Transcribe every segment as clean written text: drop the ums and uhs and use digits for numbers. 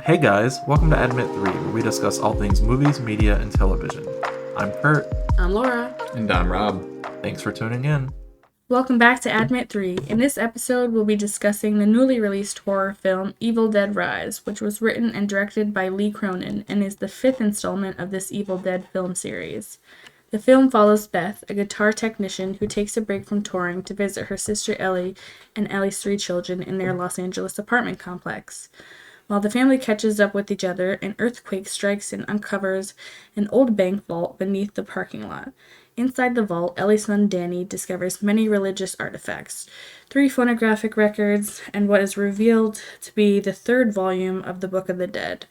Hey guys, welcome to Admit 3, where we discuss all things movies, media, and television. I'm Kurt. I'm Laura. And I'm Rob. Thanks for tuning in. Welcome back to Admit 3. In this episode, we'll be discussing the newly released horror film Evil Dead Rise, which was written and directed by Lee Cronin and is the fifth installment of this Evil Dead film series. The film follows Beth, a guitar technician who takes a break from touring to visit her sister Ellie and Ellie's three children in their Los Angeles apartment complex. While the family catches up with each other, an earthquake strikes and uncovers an old bank vault beneath the parking lot. Inside the vault, Ellie's son Danny discovers many religious artifacts, 3 phonographic records, and what is revealed to be the 3rd volume of the Book of the Dead.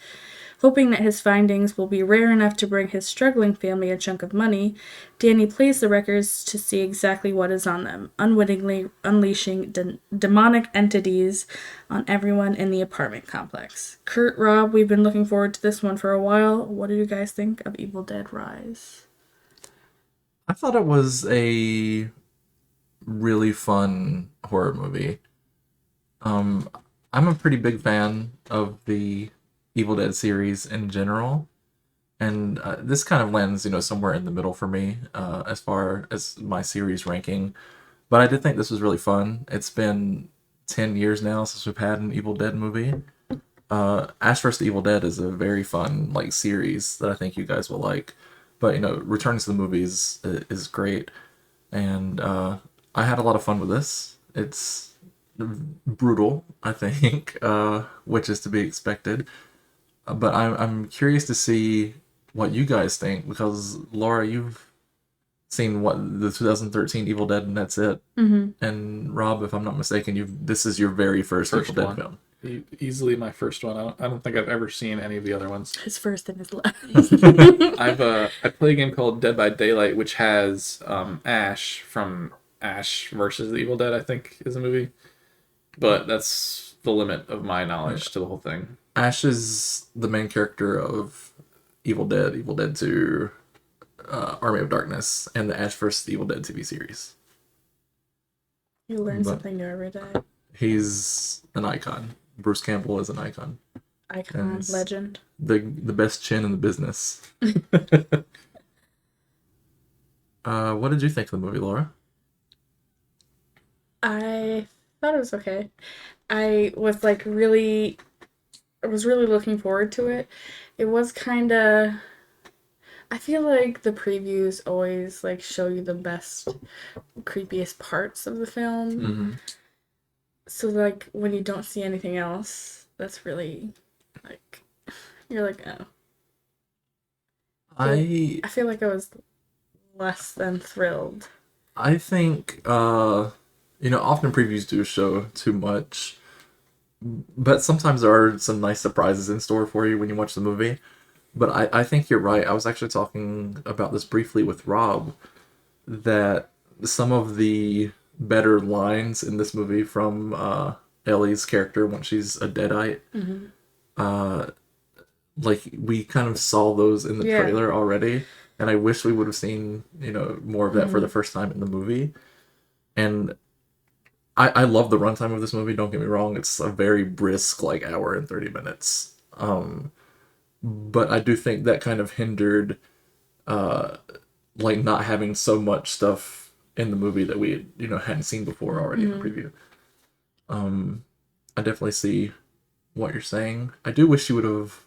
Hoping that his findings will be rare enough to bring his struggling family a chunk of money, Danny plays the records to see exactly what is on them, unwittingly unleashing demonic entities on everyone in the apartment complex. Kurt, Rob, we've been looking forward to this one for a while. What do you guys think of Evil Dead Rise? I thought it was a really fun horror movie. I'm a pretty big fan of the Evil Dead series in general, and this kind of lands, somewhere in the middle for me as far as my series ranking. But I did think this was really fun. It's been 10 years now since we've had an Evil Dead movie. Ash vs. Evil Dead is a very fun series that I think you guys will like. But Return to the Movies is great, and I had a lot of fun with this. It's brutal, I think, which is to be expected. But I'm curious to see what you guys think, because Laura, you've seen the 2013 Evil Dead, and that's it. Mm-hmm. And Rob, if I'm not mistaken, this is your very first Evil Dead one. film. Easily my first one. I don't think I've ever seen any of the other ones. His first and his last. I play a game called Dead by Daylight, which has Ash from Ash versus the Evil Dead, I think, is a movie. But that's the limit of my knowledge to the whole thing. Ash is the main character of Evil Dead 2, Army of Darkness, and the Ash vs. Evil Dead TV series. You learn something new every day. He's an icon. Bruce Campbell is an icon. Icon, legend. The best chin in the business. What did you think of the movie, Laura? I thought it was okay. I was really looking forward to it. It was kind of, I feel like the previews always show you the best, creepiest parts of the film. Mm-hmm. So when you don't see anything else, that's really you're oh. I feel like I was less than thrilled. I think often previews do show too much, but sometimes there are some nice surprises in store for you when you watch the movie. But I think you're right. I was actually talking about this briefly with Rob, that some of the better lines in this movie from Ellie's character when she's a deadite, Mm-hmm. We kind of saw those in the trailer already, and I wish we would have seen more of that for the first time in the movie. And I love the runtime of this movie, don't get me wrong. It's a very brisk hour and 30 minutes, but I do think that kind of hindered not having so much stuff in the movie that we hadn't seen before already in the preview. I definitely see what you're saying. I do wish you would have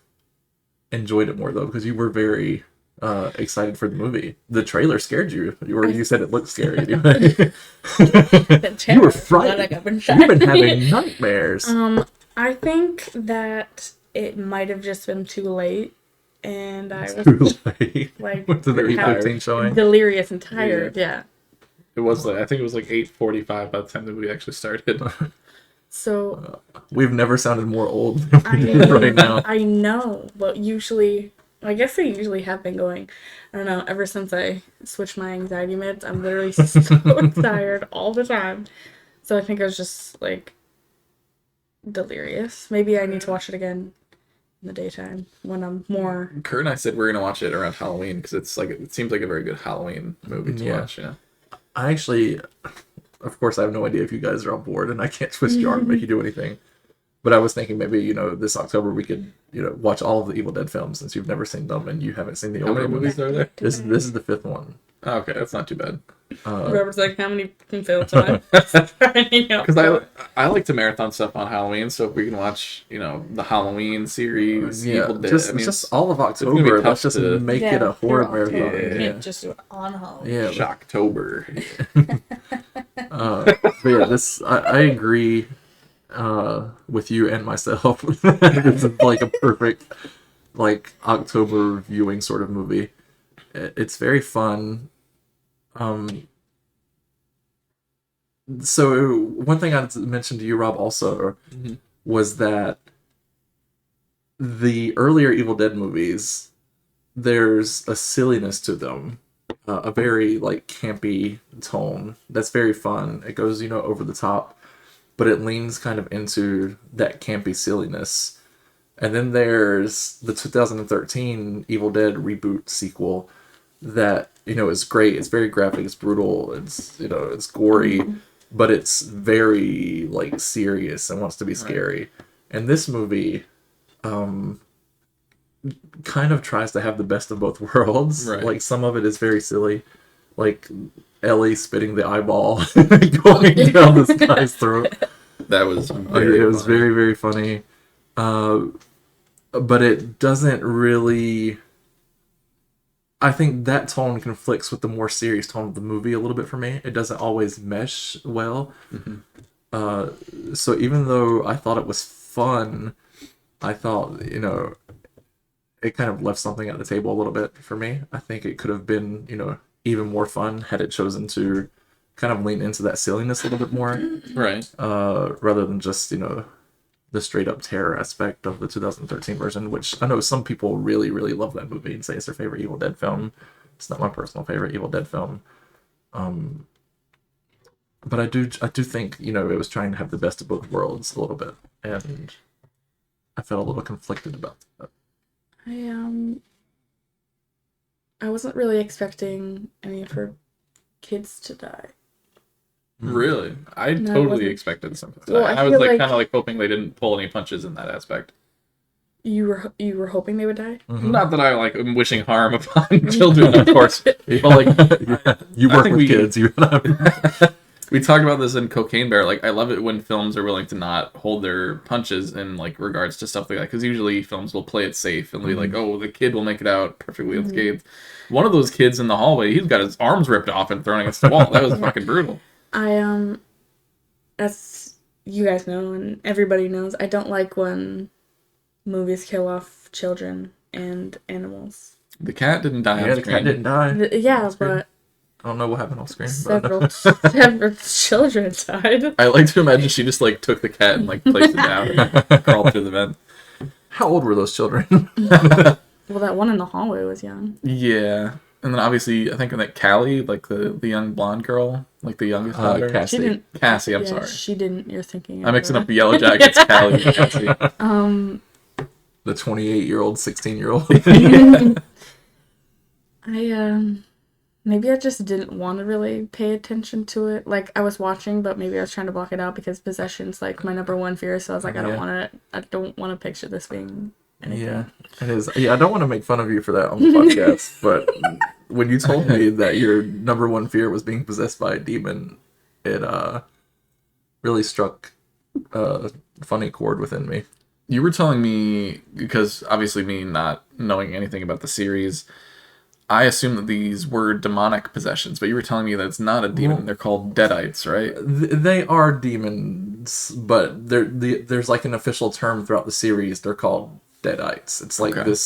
enjoyed it more though, because you were very excited for the movie. The trailer scared you, or you said it looked scary anyway. You were frightened. You've been having nightmares. I think that it might have just been too late, and I was too late. To the 8:15 showing. Delirious and tired. Yeah. It was I think it was 8:45 by the time the movie actually started. So we've never sounded more old than we do right now. I know, but I guess they usually have been going. I don't know. Ever since I switched my anxiety meds, I'm literally so tired all the time. So I think I was just delirious. Maybe I need to watch it again in the daytime when I'm more. Kurt and I said we're gonna watch it around Halloween because it's it seems like a very good Halloween movie to watch. Yeah. I actually, of course, I have no idea if you guys are on board, and I can't twist your arm and make you do anything. But I was thinking maybe, this October we could, watch all of the Evil Dead films since you've never seen them and you haven't seen the How older many ones. movies are there? This is the fifth one. Oh, okay, that's not too bad. Robert's like, how many films am Because I like to marathon stuff on Halloween, so if we can watch, the Halloween series, Yeah, Evil Dead, just all of gonna be October. tough Let's just to- make it a horror marathon. Yeah. Yeah, just do it on Halloween. yeah. Shocktober. But yeah, I agree with you and myself. This is like a perfect October viewing sort of movie. It's very fun. So one thing I mentioned to you, Rob, also was that the earlier Evil Dead movies, there's a silliness to them, a very campy tone that's very fun. It goes over the top, but it leans kind of into that campy silliness. And then there's the 2013 Evil Dead reboot sequel that is great. It's very graphic, it's brutal, it's gory, but it's very serious and wants to be scary. And this movie kind of tries to have the best of both worlds. Right. Some of it is very silly, like Ellie spitting the eyeball going down this guy's throat. That was It was funny. very, very funny. But it doesn't really. I think that tone conflicts with the more serious tone of the movie a little bit for me. It doesn't always mesh well. So even though I thought it was fun, I thought, it kind of left something at the table a little bit for me. I think it could have been, even more fun had it chosen to kind of lean into that silliness a little bit more, Right. rather than just, the straight up terror aspect of the 2013 version, which I know some people really, really love that movie and say it's their favorite Evil Dead film. It's not my personal favorite Evil Dead film. But I do think, it was trying to have the best of both worlds a little bit. And I felt a little conflicted about that. I wasn't really expecting any of her kids to die. Really? I No, it totally wasn't. expected something. Well, I I was feel kind like- of hoping they didn't pull any punches in that aspect. You were hoping they would die? Mhm. Not that I am wishing harm upon children, of course. But Yeah. You I work think with we- kids. We talked about this in Cocaine Bear. I love it when films are willing to not hold their punches in regards to stuff like that, because usually films will play it safe and be like, "Oh, the kid will make it out perfectly unscathed." One of those kids in the hallway, he's got his arms ripped off and thrown against the wall. That was fucking brutal. As you guys know and everybody knows, I don't like when movies kill off children and animals. The cat didn't die Yeah, on the screen. cat didn't die. Yeah, That's great. but I don't know what happened on screen. several children died. I like to imagine she just took the cat and placed it down and crawled through the vent. How old were those children? Well, that one in the hallway was young. Yeah. And then obviously, I think that Callie, the young blonde girl, the youngest daughter. Cassie. She didn't. Cassie, I'm yeah, sorry. She didn't. You're thinking. I'm mixing of up the Yellow Jackets, Callie, and Cassie. The 28-year-old, 16-year-old. Maybe I just didn't want to really pay attention to it. I was watching, but maybe I was trying to block it out because possession's my number one fear. So I was like, I don't want to picture this being anything. Yeah, it is. Yeah, I don't want to make fun of you for that on the podcast, but when you told me that your number one fear was being possessed by a demon, it really struck a funny chord within me. You were telling me, because obviously me not knowing anything about the series, I assumed that these were demonic possessions, but you were telling me that it's not a demon. Well- They're called deadites, right? They are demons, but there's an official term throughout the series. They're called deadites. It's Okay. this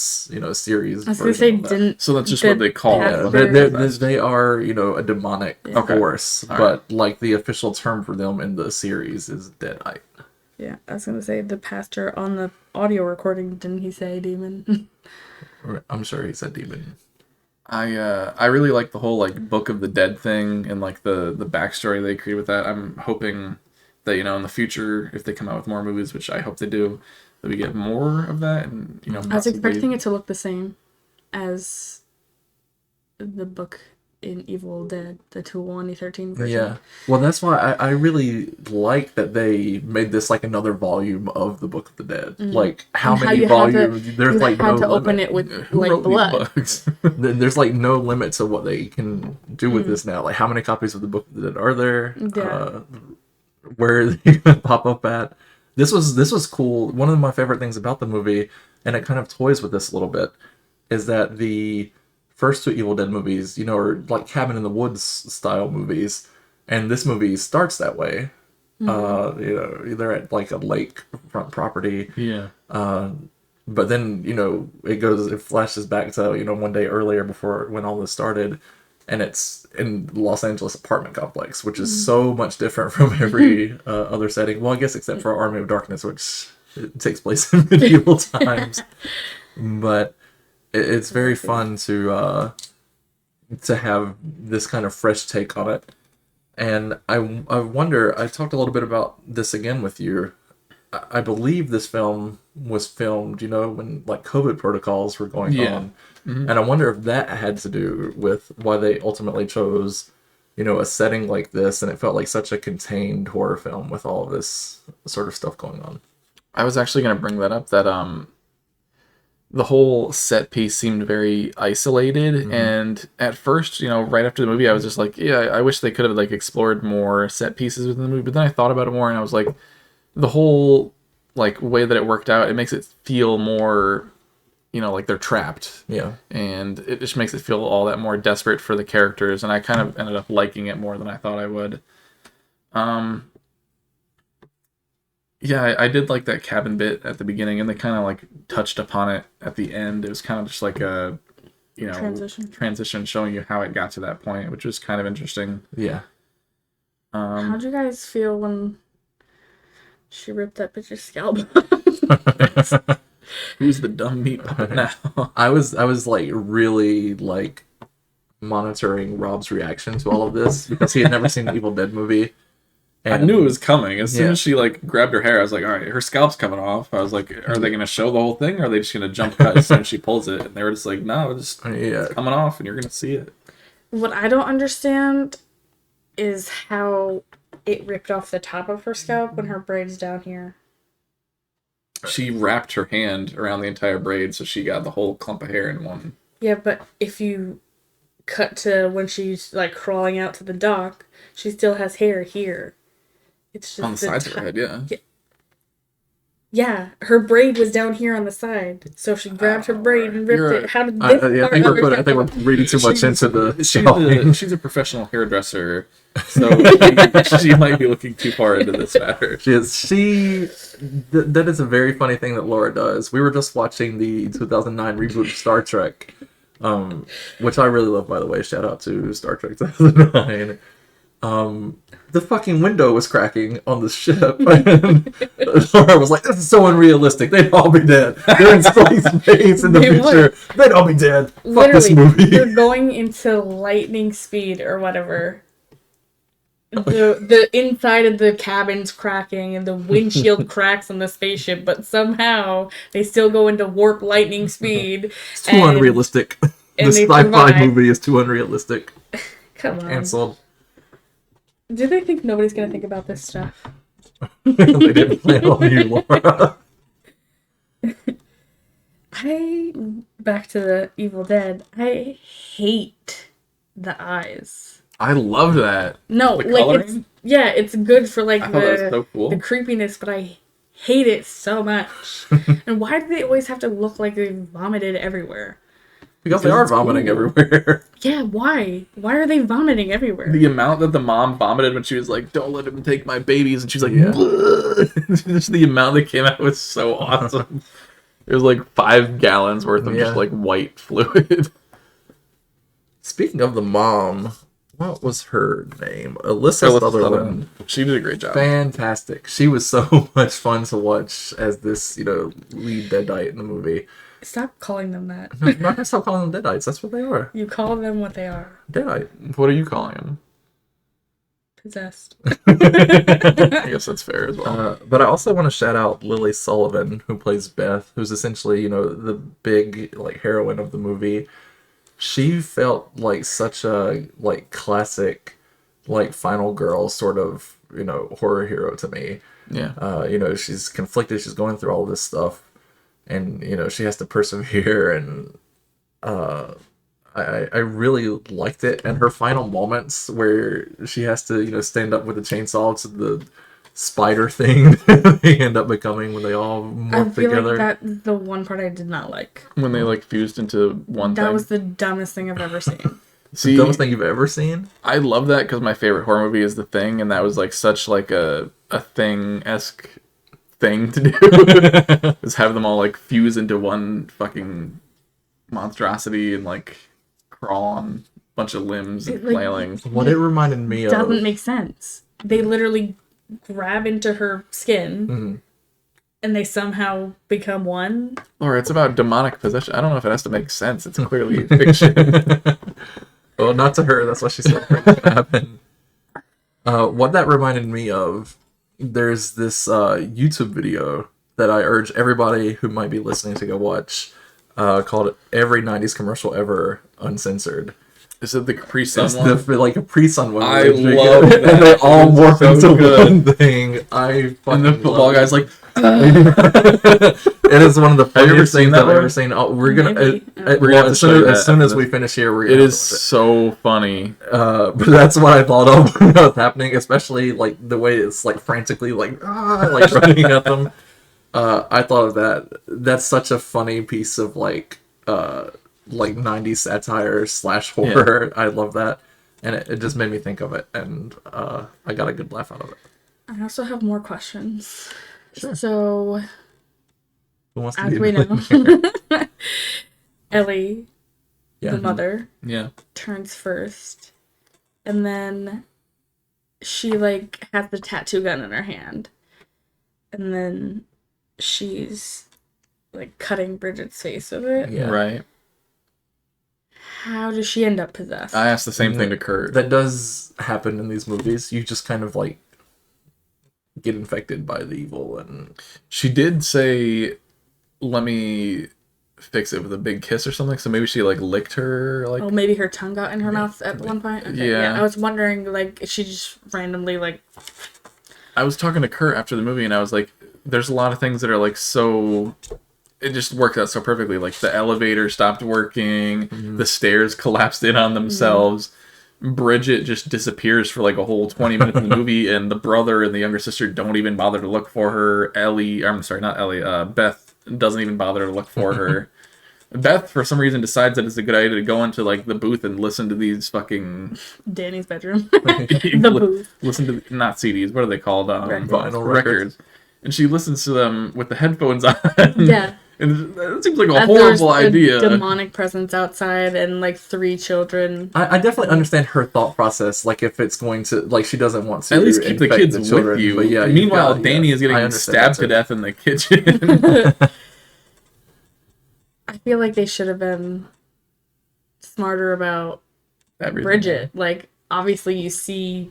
series. I was gonna version say of that. didn't. So that's just the what they call pastor- it. They are, a demonic Okay. force, All but the official term for them in the series is deadite. Yeah, I was gonna say the pastor on the audio recording didn't he say demon? I'm sure he said demon. I really like the whole Book of the Dead thing and the backstory they create with that. I'm hoping that in the future, if they come out with more movies, which I hope they do, that we get more of that. And I was expecting it to look the same as the book in Evil Dead, the 2013 version. Yeah. Well, that's why I really like that they made this like another volume of the Book of the Dead. Like how And how many you had to- volumes? There's You like had no to open limit. it with Who like wrote these blood. books? There's like no limit to what they can do with this now. Like how many copies of the Book of the Dead are there? Yeah. Where are they gonna pop up at? This was cool. One of my favorite things about the movie, and it kind of toys with this a little bit, is that the first two Evil Dead movies, you know, are like cabin in the woods style movies, and this movie starts that way. You know, they're at like a lake front property, Yeah. but then it flashes back to one day earlier before when all this started, and it's in Los Angeles apartment complex, which is so much different from every other setting. Well, I guess except for Army of Darkness, which it takes place in medieval times, but it's very fun to have this kind of fresh take on it. And I wonder, I talked a little bit about this again with you. I believe this film was filmed, when like COVID protocols were going on. And I wonder if that had to do with why they ultimately chose, a setting like this, and it felt like such a contained horror film with all of this sort of stuff going on. I was actually going to bring that up, that the whole set piece seemed very isolated, and at first, right after the movie, I was just like, yeah, I wish they could have like explored more set pieces within the movie. But then I thought about it more, and I was like, the whole like way that it worked out, it makes it feel more, like they're trapped. Yeah. And it just makes it feel all that more desperate for the characters, and I kind of ended up liking it more than I thought I would. Yeah, I did like that cabin bit at the beginning, and they kind of like touched upon it at the end. It was kind of just like a, transition showing you how it got to that point, which was kind of interesting. Yeah. How'd you guys feel when she ripped that bitch's scalp? Who's the dumb meat puppet now? I was like really like monitoring Rob's reaction to all of this because he had never seen the Evil Dead movie. I knew it was coming. As soon Yeah. as she like grabbed her hair, I was like, all right, her scalp's coming off. I was like, are they going to show the whole thing, or are they just going to jump cut as soon as she pulls it? And they were just like, no, it's Yeah. coming off, and you're going to see it. What I don't understand is how it ripped off the top of her scalp when her braid's down here. She wrapped her hand around the entire braid, so she got the whole clump of hair in one. Yeah, but if you cut to when she's like crawling out to the dock, she still has hair here. It's just On the sides of her head, yeah. Yeah, her braid was down here on the side, so she grabbed her braid and ripped You're it. How did I this part think ever I think we're happen? reading too much into the She's a professional hairdresser, so she might be looking too far into this matter. That is a very funny thing that Laura does. We were just watching the 2009 reboot of Star Trek, which I really love, by the way. Shout out to Star Trek 2009. The fucking window was cracking on the ship, and Laura was like, "This is so unrealistic. They'd all be dead. They're in space in the They future. They'd all be dead. Fuck Literally, this movie." you're going into lightning speed or whatever. The inside of the cabin's cracking and the windshield cracks on the spaceship, but somehow they still go into warp lightning speed. It's too unrealistic. This they sci-fi survive. movie is too unrealistic. Come on. Canceled. Do they think nobody's gonna think about this stuff? They didn't plan on you, Laura. Back to the Evil Dead. I hate the eyes. I love that. No, The like coloring? it's good for like I thought that was so cool. the creepiness, but I hate it so much. And why do they always have to look like they vomited everywhere? Because they are vomiting everywhere. Yeah, why? Why are they vomiting everywhere? The amount that the mom vomited when she was like, "Don't let him take my babies," and she's like, Yeah. just the amount that came out was so awesome. It was like 5 gallons worth of Yeah. just like white fluid. Speaking of the mom, what was her name? Alyssa Sutherland. She did a great job. Fantastic. She was so much fun to watch as this, lead Deadite in the movie. Stop calling them that. No, I'm not gonna stop calling them Deadites. That's what they are. You call them what they are. Deadite. What are you calling him? Possessed. I guess that's fair as well. But I also want to shout out Lily Sullivan, who plays Beth, who's essentially, the big heroine of the movie. she felt like such a like classic, like final girl sort of horror hero to me. Yeah. She's conflicted. She's going through all this stuff, and she has to persevere. And I really liked it. And her final moments where she has to stand up with the chainsaw to the spider thing they end up becoming when they all I morph feel together. like that's the one part I did not like. When they like fused into one That thing. was the dumbest thing I've ever seen. See, The dumbest thing you've ever seen. I love that because my favorite horror movie is The Thing, and that was like such like a Thing-esque thing to do. Is have them all like fuse into one fucking monstrosity and like crawl on a bunch of limbs and It, like, flailing. What it reminded me of. Doesn't make sense. They literally grab into her skin Mhm. and they somehow become one. Or it's about demonic possession. I don't know if it has to make sense. It's clearly fiction. Well, not to her. That's why she said it would happen. What that reminded me of, there's this YouTube video that I urge everybody who might be listening to go watch, called "Every '90s Commercial Ever Uncensored." Is it the Capri Sun It's one? like a pre-sun one. I where they love get- that. and they all It's morph so into good. one thing. I fucking And the football love guy's like, it is one of the Have you ever funniest seen things that I've one? ever seen. Oh, we're gonna Maybe. We're gonna have to as show you soon, as, that soon as after we this. finish here, we're it gonna is watch so funny. but that's what I thought of when that was happening, especially like the way it's like frantically like running at them. I thought of that. That's such a funny piece of like 90s satire / horror. I love that, and it just made me think of it, and I got a good laugh out of it. I also have more questions. Sure. So, Who wants to as be we the know, millionaire? Ellie, Yeah. the mother, Yeah. turns first. And then she, like, has the tattoo gun in her hand. And then she's, like, cutting Bridget's face with it. Yeah. Right. How does she end up possessed? I asked the same thing to Kurt. That does happen in these movies. You just kind of like get infected by the evil, and She did say, "Let me fix it with a big kiss" or something. So maybe she like licked her. Like Oh, maybe her tongue got in her mouth at one point? Okay, Yeah. I was wondering, like, if she just randomly, like... I was talking to Kurt after the movie, and I was like, "There's a lot of things that are like so." It just worked out so perfectly. Like the elevator stopped working, the stairs collapsed in on themselves. Bridget just disappears for like a whole 20 minutes in the movie, and the brother and the younger sister don't even bother to look for her. I'm sorry, not Ellie. Beth doesn't even bother to look for her. Beth, for some reason, decides that it's a good idea to go into like the booth and listen to these fucking Danny's bedroom. The booth. Listen to not CDs. What are they called? Vinyl records. And she listens to them with the headphones on. Yeah. And it seems like a And horrible there's idea. a demonic presence outside and, like, 3 children. I definitely understand her thought process. Like if it's going to like she doesn't want to At least keep the infect kids the children, with you. But yeah. Meanwhile, Danny is I getting understand stabbed that to too. death in the kitchen. I feel like they should have been smarter about Everything. Bridget. Like, obviously, you see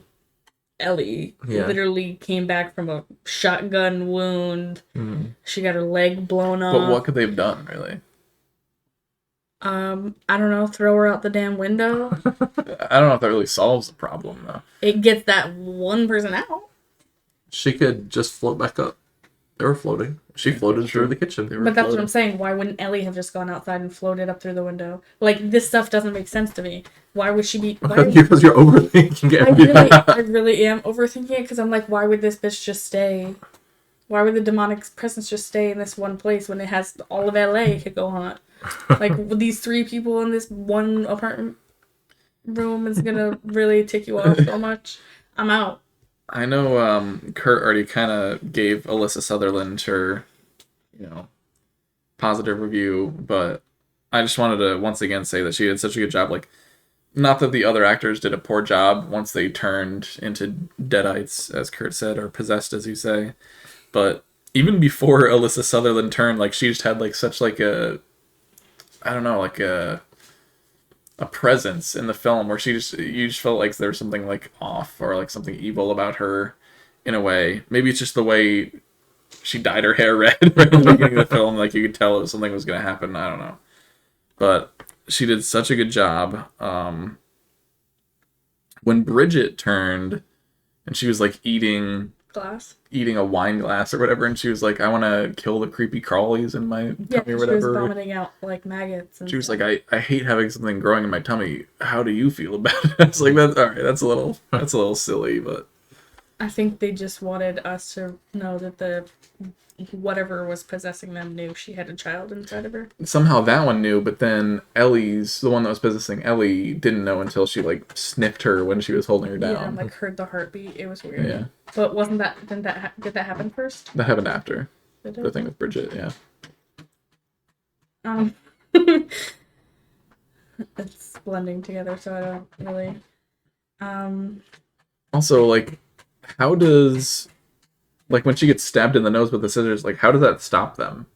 Ellie Yeah. literally came back from a shotgun wound. Mhm. She got her leg blown off. But what could they have done, really? I don't know, throw her out the damn window. I don't know if that really solves the problem, though. It gets that one person out. She could just float back up. They were floating. She floated True. through the kitchen. But that's what I'm saying. Why wouldn't Ellie have just gone outside and floated up through the window? Like, this stuff doesn't make sense to me. Why would she be... Why Because you're overthinking I everything. I really am overthinking it because I'm like, why would this bitch just stay? Why would the demonic presence just stay in this one place when it has all of LA could go on it? Like, with these 3 people in this one apartment room is gonna really tick you off so much. I'm out. I know Kurt already kind of gave Alyssa Sutherland her, positive review, but I just wanted to once again say that she did such a good job. Like, not that the other actors did a poor job once they turned into deadites, as Kurt said, or possessed, as you say, but even before Alyssa Sutherland turned, like, she just had like such like a, I don't know, like a presence in the film where you just felt like there was something like off or like something evil about her in a way. Maybe it's just the way she dyed her hair red right at the beginning of the film. Like, you could tell that something was going to happen. I don't know. But she did such a good job. When Bridget turned and she was like eating Glass. a wine glass or whatever, and she was like, I want to kill the creepy crawlies in my Yeah, tummy or she was whatever. vomiting out like maggots. And She was stuff. like, I hate having something growing in my tummy. How do you feel about it? I was like, that's all right. That's a little silly, but I think they just wanted us to know that the whatever was possessing them knew she had a child inside of her. somehow that one knew. But then Ellie's, the one that was possessing Ellie, didn't know until she like sniffed her when she was holding her Yeah, down. like heard the heartbeat. It was weird. Yeah, But did that happen first? that happened after Did the it? thing with Bridget. Yeah, Um, it's blending together, so I don't really. also like, how does, like, when she gets stabbed in the nose with the scissors, like, how does that stop them?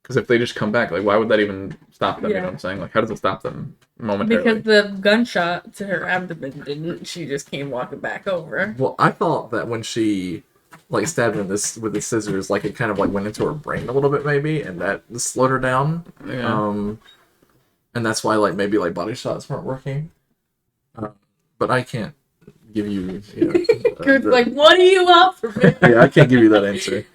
Because if they just come back, like, why would that even stop them? You know Yeah. what I'm saying? Like, how does it stop them momentarily? Because the gunshot to her abdomen didn't. She just came walking back over. Well, I thought that when she like stabbed him this with the scissors, like it kind of like went into her brain a little bit maybe, and that slowed her down. Yeah. And that's why like maybe like body shots weren't working. But I can't give you, Kurt's like, "What are you offering?" yeah, I can't give you that answer.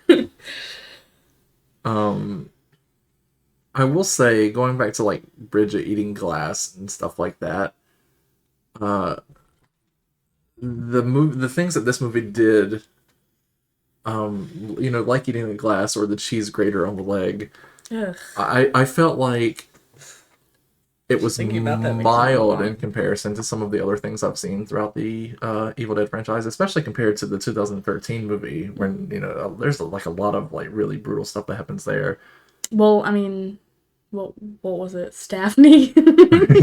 I will say, going back to like Bridget eating glass and stuff like that, the things that this movie did, like eating the glass or the cheese grater on the leg, Ugh. I felt like it was Thinking about that makes me mild want. in comparison to some of the other things I've seen throughout the Evil Dead franchise, especially compared to the 2013 movie, when there's like a lot of like really brutal stuff that happens there. Well, I mean, what was it? Staffney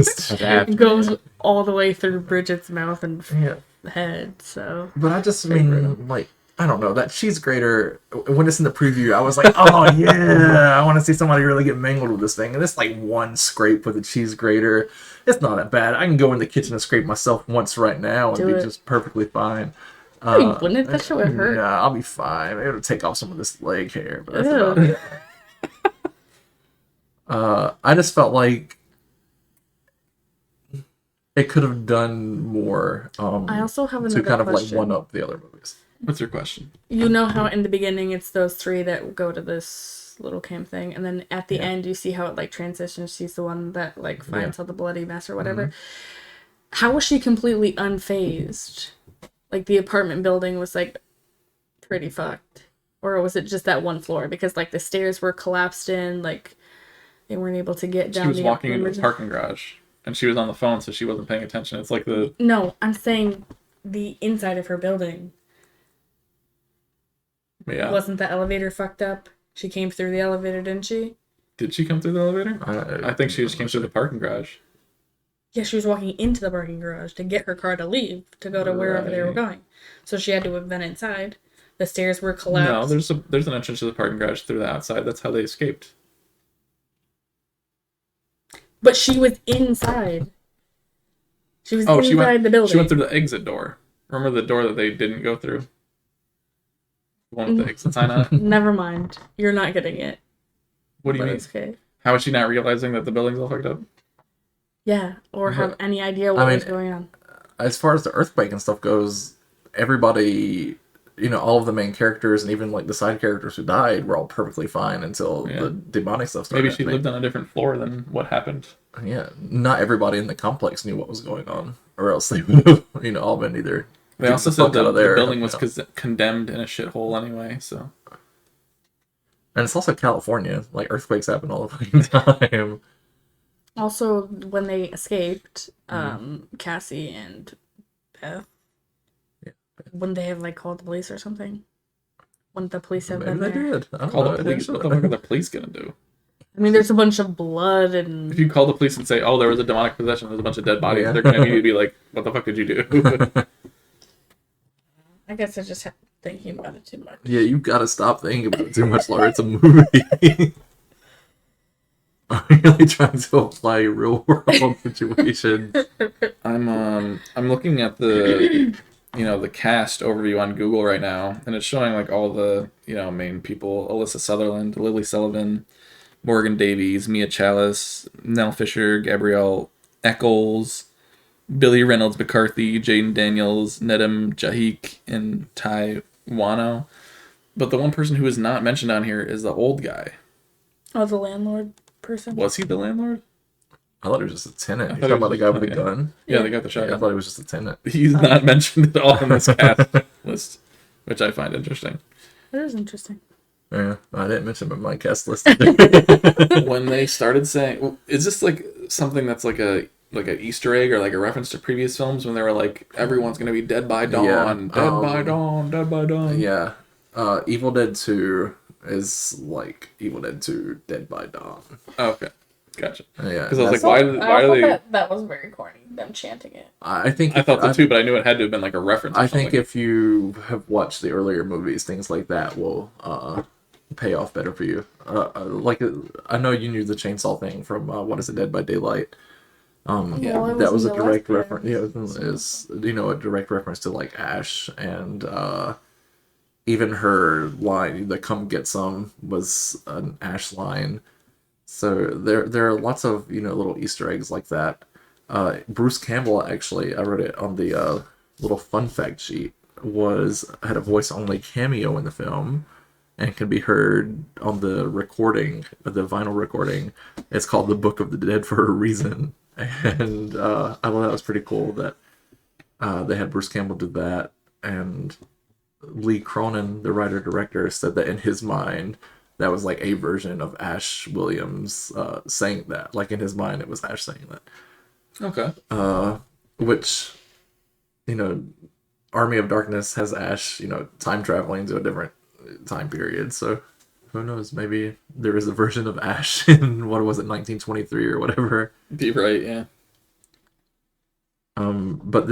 Stabbed. goes all the way through Bridget's mouth and Yeah. head. So But I just Very mean, brutal. like, I don't know, that cheese grater, when it's in the preview, I was like, oh yeah, I want to see somebody really get mangled with this thing. And it's like one scrape with a cheese grater. It's not that bad. I can go in the kitchen and scrape myself once right now and Do be it. just perfectly fine. you wouldn't. That shit would hurt. Yeah, I'll be fine. It'll take off some of this leg hair, but that's about Ew. it. I just felt like it could have done more I also have to another kind of question. like one up the other movies. What's your question? You know how in the beginning it's those three that go to this little camp thing, and then at the Yeah. end you see how it like transitions. She's the one that like finds Yeah. all the bloody mess or whatever. How was she completely unfazed? Like the apartment building was like pretty fucked, or was it just that one floor? Because like the stairs were collapsed in, like they weren't able to get down. She was the walking into the emergency- parking garage, and she was on the phone, so she wasn't paying attention. It's like the No, I'm saying the inside of her building. yeah. Wasn't the elevator fucked up? She came through the elevator, didn't she? Did she come through the elevator? I think she just came through the parking garage. Yeah, she was walking into the parking garage to get her car to leave, to go to wherever they were Right. going. So she had to have been inside. The stairs were No, collapsed. there's an entrance to the parking garage through the outside. That's how they escaped. But she was inside. She was Oh, inside the building. She went through the exit door. Remember the door that they didn't go through? The one with the exit sign on it? Never mind. You're not getting it. What do you But mean? it's okay. How is she not realizing that the building's all fucked up? Yeah, or have any idea what was going on. As far as the earthquake and stuff goes, everybody, all of the main characters and even like the side characters who died were all perfectly fine until Yeah. the demonic stuff started. Maybe she lived on a different floor than what happened. Yeah, not everybody in the complex knew what was going on, or else they would have, all been either. They get also the said fuck that out of the there, building was condemned in a shithole anyway, so. And it's also California. Like earthquakes happen all the fucking time. Also, when they escaped, Cassie and Beth, wouldn't they have like called the police or something? Wouldn't the police have Maybe been they there? did. I don't Call know. the police. What the fuck are the police gonna do? I mean, there's a bunch of blood If and you call the police and say, "Oh, there was a demonic possession. There's a bunch of dead bodies," Yeah. they're gonna immediately be like, "What the fuck did you do?" I guess I just thinking about it too much. Yeah, you gotta stop thinking about it too much, Laura. It's a movie. I'm really trying to apply a real world situation. I'm looking at the the cast overview on Google right now, and it's showing like all the main people: Alyssa Sutherland, Lily Sullivan, Morgan Davies, Mia Chalice, Nell Fisher, Gabrielle Eccles, Billy Reynolds McCarthy, Jaden Daniels, Nedum Jahik, and Ty Wano. But the one person who is not mentioned on here is the old guy. Oh, the landlord person. Was he the landlord? I thought it was just a tenant. I You thought talking it about was the guy just- with the gun? Yeah, Yeah. they got the Yeah, I shotgun. thought it was just a tenant. He's not mentioned at all in this cast list, which I find interesting. That is interesting. Yeah, I didn't mention him in my cast list. When they started saying, well, is this like something that's like an Easter egg or like a reference to previous films when they were like, everyone's gonna be dead by dawn, Yeah, dead by dawn, dead by dawn? Yeah. Evil Dead 2 is like Evil Dead 2 Dead by Dawn. Oh, okay, gotcha. Yeah. Because I was like, that's- why do they? That was very corny. Them chanting it. I think I thought so too, but I knew it had to have been like a reference. Or I think something. if you have watched the earlier movies, things like that will pay off better for you. Like I know you knew the chainsaw thing from what is it, Dead by Daylight. Yeah, Well, it That was a in the direct last reference. Yeah, it is a direct reference to like Ash, and even her line, the "Come get some" was an Ash line. So there are lots of little Easter eggs like that. Bruce Campbell, actually, I wrote it on the little fun fact sheet, had a voice only cameo in the film, and can be heard on the recording, the vinyl recording. It's called "The Book of the Dead" for a reason, and I thought that was pretty cool that they had Bruce Campbell do that. And Lee Cronin, the writer director, said that in his mind, that was like a version of Ash Williams saying that. Like in his mind, it was Ash saying that. okay. Which, Army of Darkness has Ash, time traveling to a different time period. So who knows? Maybe there is a version of Ash in, what was it, 1923 or whatever. Be right, yeah. But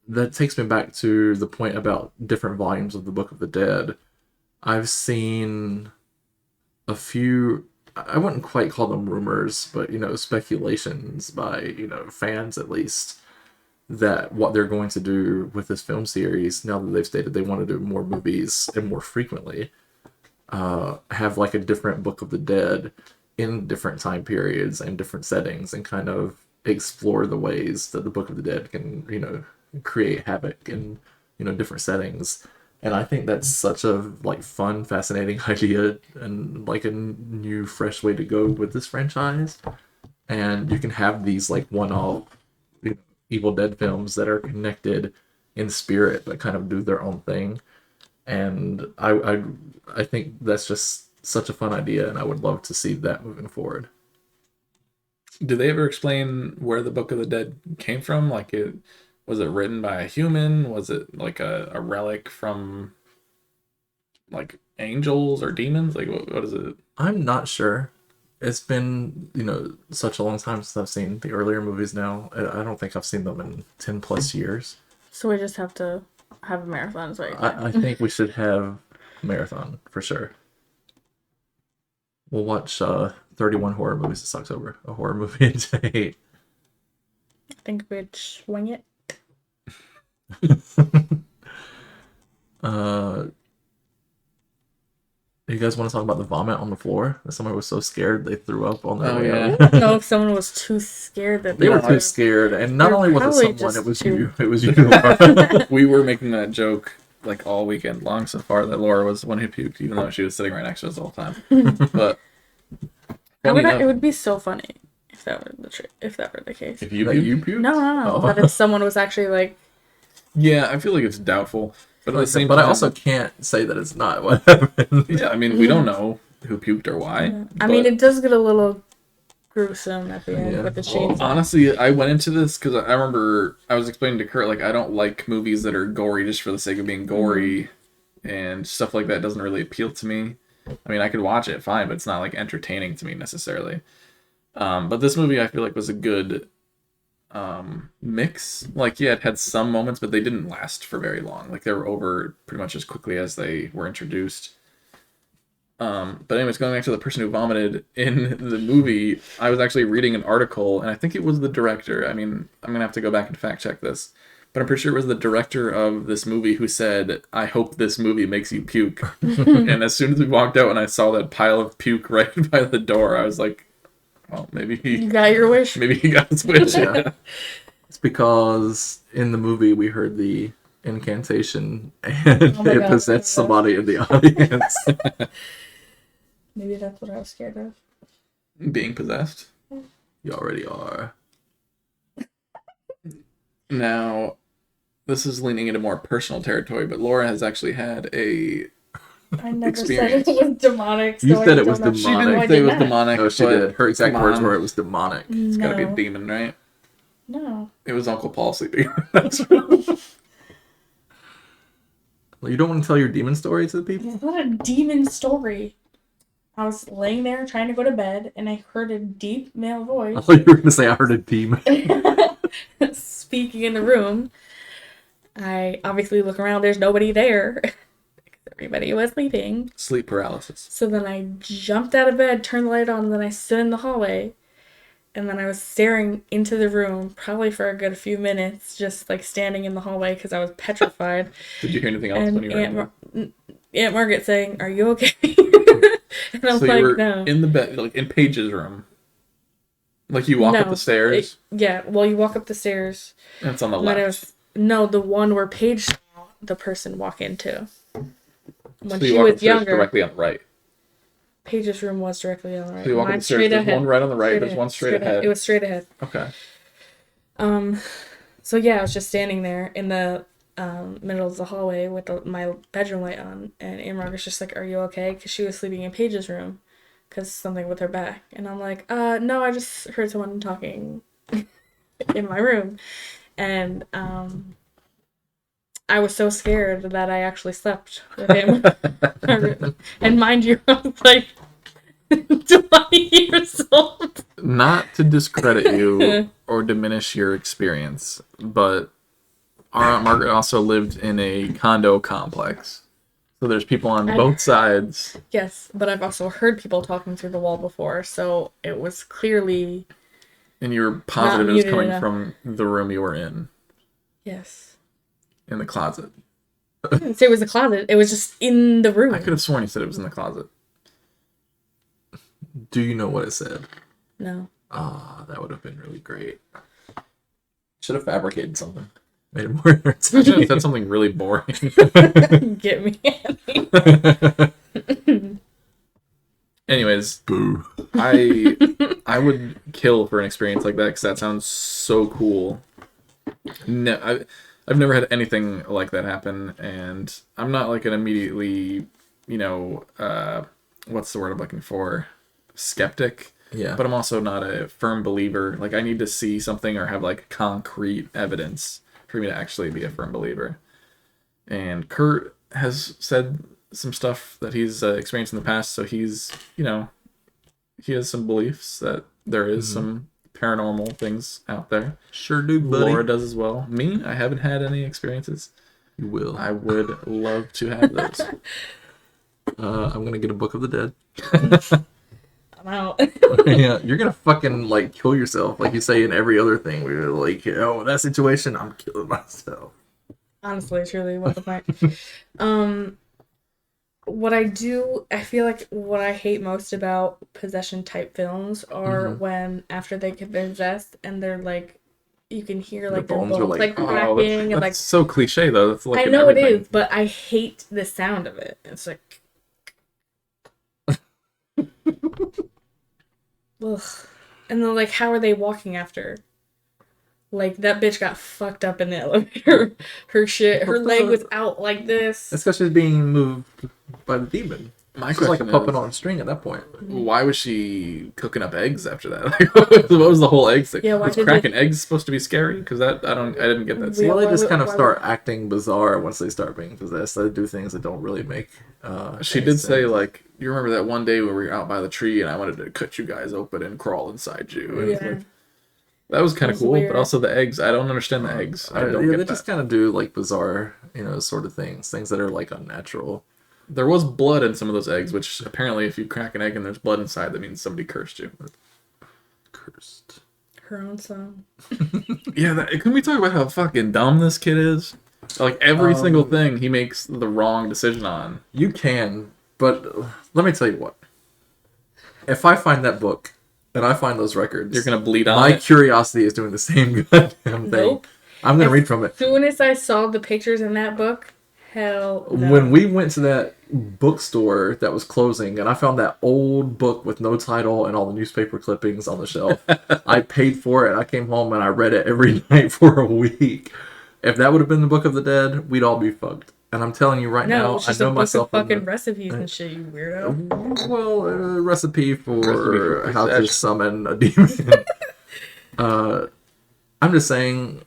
that takes me back to the point about different volumes of the Book of the Dead. I've seen a few, I wouldn't quite call them rumors, but speculations by fans at least, that what they're going to do with this film series, now that they've stated they want to do more movies and more frequently, have like a different Book of the Dead in different time periods and different settings, and kind of explore the ways that the Book of the Dead can create havoc in different settings. And I think that's such a like fun, fascinating idea, and like a new, fresh way to go with this franchise. And you can have these like one-off Evil Dead films that are connected in spirit, but kind of do their own thing. And I think that's just such a fun idea, and I would love to see that moving forward. Did they ever explain where the Book of the Dead came from? Like, was it written by a human? Was it like a relic from like angels or demons? Like, what is it? I'm not sure. It's been, such a long time since I've seen the earlier movies now. I don't think I've seen them in 10 plus years. So we just have to have a marathon. Right? I think we should have a marathon for sure. We'll watch 31 horror movies this October. A horror movie a day. I think we'd swing it. You guys want to talk about the vomit on the floor? That somebody was so scared they threw up on their Oh, way yeah. out. I don't know if someone was too scared that They were Yeah. too scared, and not They're only was it probably someone, just it was too- you. It was you. We were making that joke like all weekend long so far that Laura was the one who puked, even though she was sitting right next to us the whole time. But funny enough, It would be so funny if that were the case. if you That puke, you puked? No. Oh. But if someone was actually like, yeah, I feel like it's doubtful. But at the same But time, I also can't say that it's not what happened. yeah, I mean, we don't know who puked or why. I mean, but- it does get a little gruesome at the end Yeah. with the Well, chains. honestly, I went into this because I remember I was explaining to Kurt, like, I don't like movies that are gory just for the sake of being gory, and stuff like that doesn't really appeal to me. I mean, I could watch it fine, but it's not like entertaining to me necessarily. But this movie I feel like was a good mix. Like, yeah, it had some moments, but they didn't last for very long. Like, they were over pretty much as quickly as they were introduced. But anyways, going back to the person who vomited in the movie, I was actually reading an article, and I think it was the director. I mean, I'm gonna have to go back and fact check this, but I'm pretty sure it was the director of this movie who said, "I hope this movie makes you puke." And as soon as we walked out and I saw that pile of puke right by the door, I was like, "Well, maybe You he got your wish. got his wish." Yeah. It's because in the movie we heard the incantation and Oh my it God. possessed somebody in the audience. Maybe that's what I was scared of. Being possessed. You already are. Now, this is leaning into more personal territory, but Laura has actually had a. I never Experience. said it was demonic. So You I said it don't was know. She demonic. didn't No, I say it did was not. demonic. No, she but did. Her exact come words on. were it was demonic. It's gotta be a No. demon, right? No. It was Uncle Paul sleeping. That's You don't want to tell your demon story to the people? It's not a demon story. I was laying there trying to go to bed, and I heard a deep male I voice thought you were going to say I heard a demon. speaking in the room. I obviously look around, there's nobody there. Everybody was sleeping. Sleep paralysis. So then I jumped out of bed, turned the light on, and then I stood in the hallway. And then I was staring into the room, probably for a good few minutes, just like standing in the hallway because I was petrified. Did you hear anything else And when you were in the Aunt Margaret saying, "Are you okay?" And I'm So like, you were "No." in the bed, like in Paige's room. Like you walk up No, the stairs, Yeah, well, you walk up the stairs. and it's on the And then it left. was no, the one where Paige saw the person walk into when So she you walk up was the stairs younger. directly on the right. Paige's room was directly on the right. So you walk up the Mine's stairs. straight There's ahead. one right on the right. Straight There's ahead. one straight ahead. It was straight ahead. Okay. So yeah, I was just standing there in the middle of the hallway with my bedroom light on, and Aunt Margaret's just like, "Are you okay?" Because she was sleeping in Paige's room, because something with her back, and I'm like, no, I just heard someone talking in my room," and I was so scared that I actually slept with him, and mind you, I was like 20 years old. Not to discredit you or diminish your experience, but our Aunt Margaret also lived in a condo complex. So there's people on both sides. Yes, but I've also heard people talking through the wall before, so it was clearly And you were positive it was muted coming enough. from the room you were in yes. the closet. I didn't say it was a closet. It was just in the room. I could have sworn you said it was in the closet. Do you know what it said? No. Ah, that would have been really great. Should have fabricated something. Made it more I should have entertaining. said something really boring. Get me. Anyways, Boo. I would kill for an experience like that because that sounds so cool. No, I've never had anything like that happen, and I'm not like an immediately, what's the word I'm looking for? Skeptic. Yeah. But I'm also not a firm believer. Like I need to see something or have like concrete evidence for me to actually be a firm believer. And Kurt has said some stuff that he's experienced in the past, so he's, he has some beliefs that there is some paranormal things out there. Sure do, buddy. Laura does as well. Me, I haven't had any experiences. You will. I would love to have those. I'm gonna get a Book of the Dead. I'm out. Yeah, you're gonna fucking like kill yourself, like you say in every other thing. We're like, oh, that situation, I'm killing myself. Honestly, truly, what the fuck? What I feel like what I hate most about possession type films are when after they get possessed and they're like, you can hear like their bones are bones like, like Oh, cracking and that's like. so cliche though. That's like I in know it everything. is, but I hate the sound of it. It's like. Ugh. And then like, how are they walking after? Like that bitch got fucked up in the elevator. Her leg was out like this. That's because she's being moved by the demon. My She's like a question puppet is, on a string at that point. why was she cooking up eggs after that? Like, what was the whole eggs thing? Yeah, why was did cracking eggs supposed to be scary? Because I didn't get that. Yeah, Well, they why just would- kind of why start acting bizarre once they start being possessed. They do things that don't really make. She any did say sense. like, you remember that one day where we were out by the tree and I wanted to cut you guys open and crawl inside you. And it's Yeah. like, that was kind of That's cool, weird. but also the eggs. I don't understand the eggs. I don't yeah, get they that. just kind of do like bizarre, sort of things that are like unnatural. There was blood in some of those eggs, which apparently if you crack an egg and there's blood inside, that means somebody cursed you. Cursed. her own son. Yeah, can we talk about how fucking dumb this kid is? Like, every single Um, thing he makes the wrong decision on. You can, but let me tell you what. If I find that book and I find those records, You're gonna bleed on my it. curiosity is doing the same goddamn thing. Nope. I'm gonna As read from it. soon as I saw the pictures in that book, hell no. When we went to that bookstore that was closing and I found that old book with no title and all the newspaper clippings on the shelf, I paid for it. I came home and I read it every night for a week. If that would have been the Book of the Dead, we'd all be fucked. And I'm telling you right No, now, it's I just know a book myself. of fucking recipes and shit, you weirdo. Well, a recipe for Recipe for how to possession. summon a demon. I'm just saying,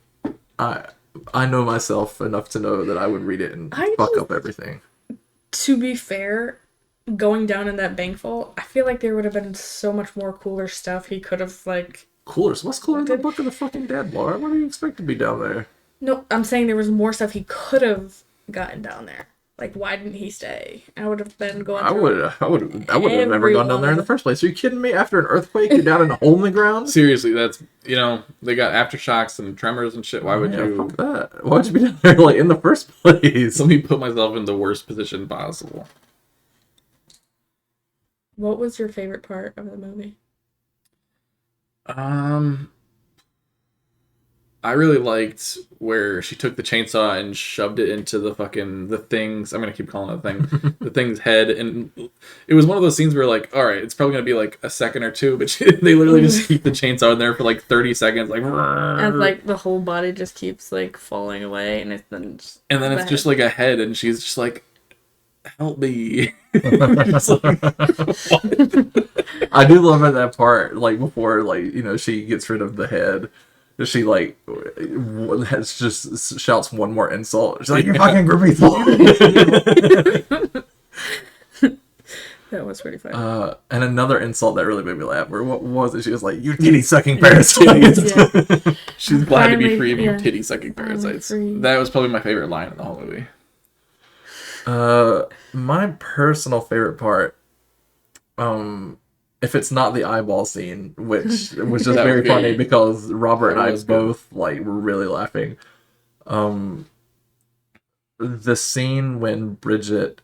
I know myself enough to know that I would read it and I fuck just- up everything. To be fair, going down in that bank vault, I feel like there would have been so much more cooler stuff he could have, like... Cooler. So what's cooler than the Book of the fucking Dead, Laura? What do you expect to be down there? No, I'm saying there was more stuff he could have gotten down there. Like, why didn't he stay? I would have been going I through... would have never gone down there in the Everyone. first place. Are you kidding me? After an earthquake, you're down in a hole in the ground? Seriously, that's, they got aftershocks and tremors and shit. Why would Yeah, you? fuck that. Why would you be down there like in the first place? Let me put myself in the worst position possible. What was your favorite part of the movie? I really liked where she took the chainsaw and shoved it into the thing's. I'm gonna keep calling it a thing. The thing's head, and it was one of those scenes where like, all right, it's probably gonna be like a second or two, but they literally just keep the chainsaw in there for like 30 seconds, like. And, like, the whole body just keeps, like, falling away, and it's then just... And then it's the just head. like a head, and she's just like, "Help me!" Just like, what? I do love at that part, like before, like she gets rid of the head. She like has just shouts one more insult. She's like, "You fucking groupie That was pretty funny. And another insult that really made me laugh. Or what was it? She was like, "You titty sucking parasite." Yeah. She's glad to be Finally, free of yeah. titty sucking parasites. free. That was probably my favorite line in the whole movie. My personal favorite part, if it's not the eyeball scene, which was just That was very good. funny because Robert and That I was good. both like were really laughing. The scene when Bridget,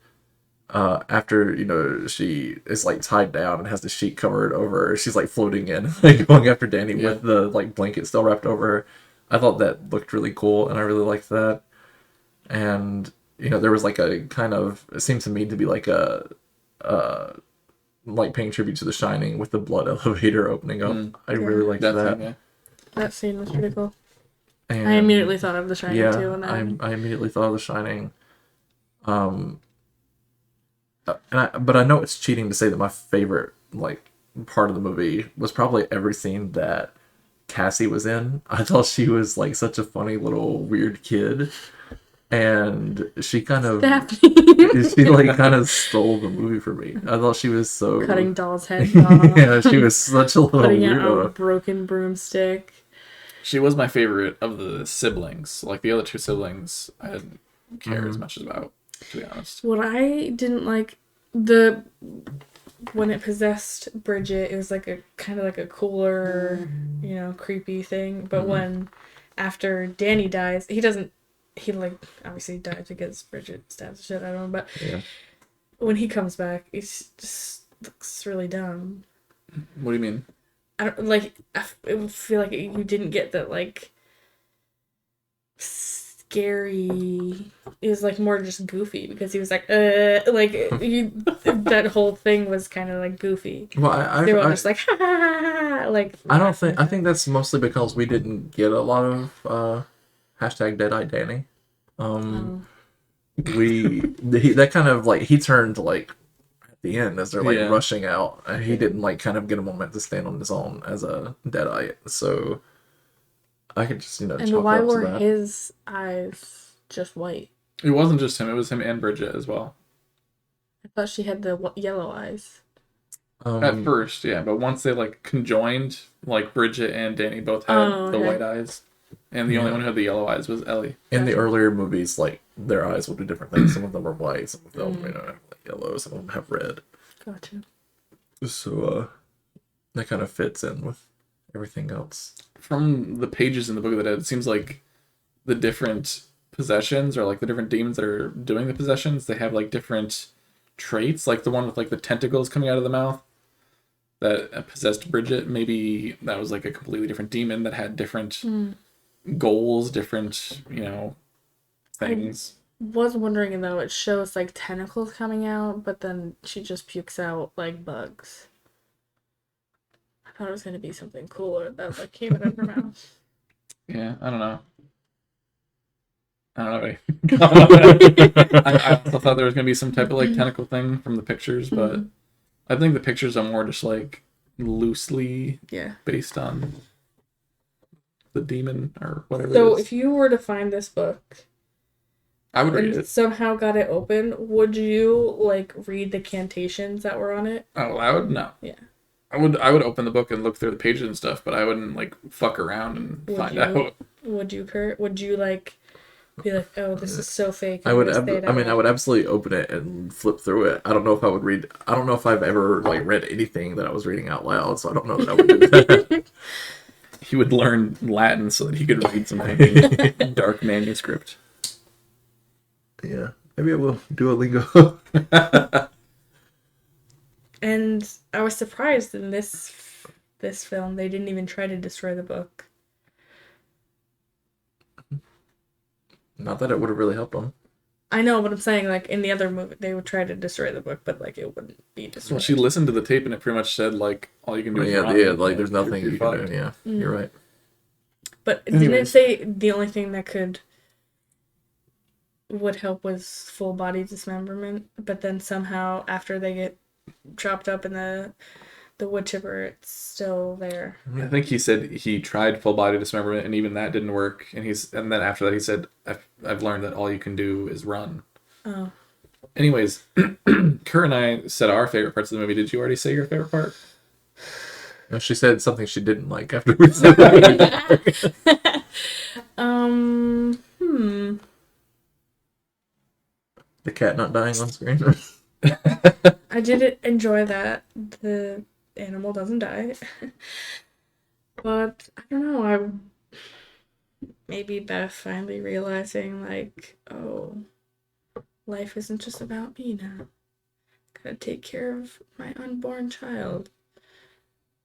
after she is like tied down and has the sheet covered over her, she's like floating in, like going after Danny Yeah. with the like blanket still wrapped over her. I thought that looked really cool, and I really liked that. And there was like a kind of, it seemed to me to be like a like paying tribute to The Shining with the blood elevator opening up. I really liked that. That thing, yeah. That scene was pretty cool. And I immediately thought of The Shining, yeah, too. And I immediately thought of The Shining. But I know it's cheating to say that my favorite like part of the movie was probably every scene that Cassie was in. I thought she was like such a funny little weird kid, and she kind of she like kind of stole the movie for me. I thought she was so Cutting dolls' heads off. yeah, she was such a little Putting out a weirdo. broken broomstick. She was my favorite of the siblings. Like the other two siblings, I didn't care as much about, to be honest. What I didn't like, when it possessed Bridget, it was like a kind of like a cooler, creepy thing. But when after Danny dies, he like obviously died because Bridget stabs the shit out of him. But Yeah. when he comes back, he just looks really dumb. What do you mean? I don't like. I feel like you didn't get that like scary. It was like more just goofy because he was like that whole thing was kind of like goofy. Well, They were all just like ha, ha, ha, ha, like I think that's mostly because we didn't get a lot of hashtag Deadeye Danny. That kind of like he turned like at the end as they're like Yeah. rushing out, and he didn't like kind of get a moment to stand on his own as a Deadeye. So I could just and chalk why it up to were that. his eyes just white? It wasn't just him. It was him and Bridget as well. I thought she had the yellow eyes. At first, yeah. But once they like conjoined, like Bridget and Danny both had Oh, the okay. white eyes. And the only one who had the yellow eyes was Ellie. In the earlier movies, like their eyes will do different things. Some of them are white, some of them have like yellow, some of them have red. Gotcha. So that kind of fits in with everything else. from the pages in the Book of the Dead, it seems like the different possessions, or like the different demons that are doing the possessions, they have like different traits. Like the one with like the tentacles coming out of the mouth that possessed Bridget, maybe that was like a completely different demon that had different goals, different, things. Was wondering though, it shows like tentacles coming out, but then she just pukes out like bugs. I thought it was gonna be something cooler that like came out of her mouth. Yeah, I don't know. I also thought there was gonna be some type of like tentacle thing from the pictures, but I think the pictures are more just like loosely Yeah. based on the demon or whatever. So it is. if you were to find this book I would read and it somehow got it open, would you like read the cantations that were on it? out loud, no. Yeah. I would open the book and look through the pages and stuff, but I wouldn't like fuck around and Would find you? out. Would you, Kurt? Would you like be like, oh, this is so fake? I I'm would. gonna stay I mean, down? I would absolutely open it and flip through it. I don't know if I would read. I don't know if I've ever like read anything that I was reading out loud, so I don't know that I would do that. He would learn Latin so that he could read something dark manuscript. Yeah, maybe I will Duolingo. And I was surprised in this film they didn't even try to destroy the book. Not that it would have really helped them. I know, but I'm saying like in the other movie they would try to destroy the book, but like it wouldn't be destroyed. Well, she listened to the tape and it pretty much said like all you can do is Yeah, run. yeah. Like, there's You're- nothing you're you can fucked. do. Yeah, you're right. But didn't it Anyways. say the only thing that would help was full body dismemberment? But then somehow after they get chopped up in the wood chipper, it's still there. I think he said he tried full body dismemberment and even that didn't work. And then after that he said, I've learned that all you can do is run. Oh. Anyways, Kurt and I said our favorite parts of the movie. Did you already say your favorite part? No, she said something she didn't like after we said that. The cat not dying on screen. I did enjoy that the animal doesn't die. But I don't know, maybe Beth finally realizing like, oh, life isn't just about me now. Gotta take care of my unborn child.